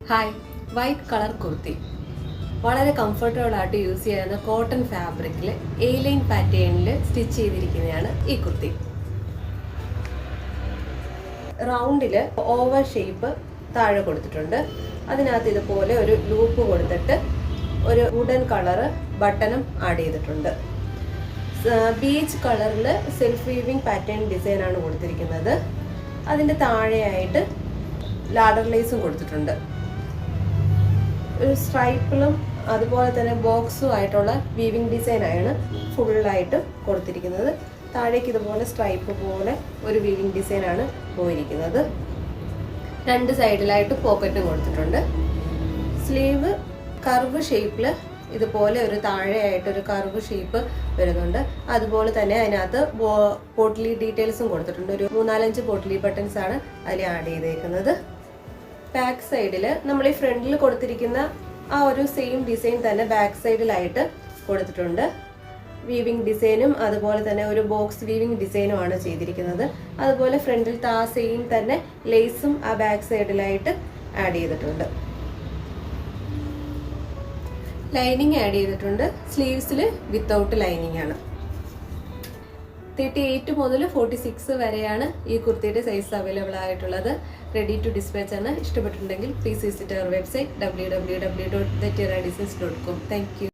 Hi, white colour kurti വളരെ comfortable ആയിട്ട് use ചെയ്യുന്ന കോട്ടൺ ഫാബ്രിക്കിൽ എ-ലൈൻ പാറ്റേണിൽ സ്റ്റിച്ച് ചെയ്തിരിക്കുന്നതാണ് ഈ കുർത്തി. റൗണ്ടിൽ ഓവൽ ഷേപ്പ് താഴെ കൊടുത്തിട്ടുണ്ട്. അതിനകത്ത് ഇതുപോലെ ഒരു ലൂപ്പ് കൊടുത്തിട്ട് ഒരു വുഡൻ കളറ് ബട്ടണും ആഡ് ചെയ്തിട്ടുണ്ട്. ബീച്ച് കളറിൽ സെൽഫ് വീവിങ് പാറ്റേൺ ഡിസൈനാണ് കൊടുത്തിരിക്കുന്നത്. അതിൻ്റെ താഴെയായിട്ട് ലാഡർ ലേസും കൊടുത്തിട്ടുണ്ട്. ഒരു സ്ട്രൈപ്പിലും അതുപോലെ തന്നെ ബോക്സും ആയിട്ടുള്ള വീവിങ് ഡിസൈനാണ് ഫുള്ളായിട്ട് കൊടുത്തിരിക്കുന്നത്. താഴേക്ക് ഇതുപോലെ സ്ട്രൈപ്പ് പോലെ ഒരു വീവിങ് ഡിസൈനാണ് പോയിരിക്കുന്നത്. രണ്ട് സൈഡിലായിട്ട് പോക്കറ്റും കൊടുത്തിട്ടുണ്ട്. സ്ലീവ് കർവ് ഷേപ്പിൽ ഇതുപോലെ ഒരു താഴെയായിട്ടൊരു കർവ് ഷേപ്പ് വരുന്നുണ്ട്. അതുപോലെ തന്നെ അതിനകത്ത് പോട്ട്ലി ഡീറ്റെയിൽസും കൊടുത്തിട്ടുണ്ട്. ഒരു 4-5 പോട്ട്ലി ബട്ടൺസ് ആണ് അതിൽ ആഡ് ചെയ്തേക്കുന്നത്. ബാക്ക് സൈഡിൽ നമ്മൾ ഈ ഫ്രണ്ടിൽ കൊടുത്തിരിക്കുന്ന ആ ഒരു സെയിം ഡിസൈൻ തന്നെ ബാക്ക് സൈഡിലായിട്ട് കൊടുത്തിട്ടുണ്ട്. വീവിങ് ഡിസൈനും അതുപോലെ തന്നെ ഒരു ബോക്സ് വീവിങ് ഡിസൈനും ആണ് ചെയ്തിരിക്കുന്നത്. അതുപോലെ ഫ്രണ്ടിലത്തെ ആ സെയിം തന്നെ ലേസും ആ ബാക്ക് സൈഡിലായിട്ട് ആഡ് ചെയ്തിട്ടുണ്ട്. ലൈനിങ് ആഡ് ചെയ്തിട്ടുണ്ട്. സ്ലീവ്സിൽ വിത്തൗട്ട് ലൈനിങ് ആണ്. 38 മുതൽ 46 വരെയാണ് ഈ കുർത്തിയുടെ സൈസ് അവൈലബിൾ ആയിട്ടുള്ളത്. റെഡി ടു ഡിസ്പാച്ച് ആണ്. ഇഷ്ടപ്പെട്ടിട്ടുണ്ടെങ്കിൽ please visit our website www.thetiradesigns.com. Thank U.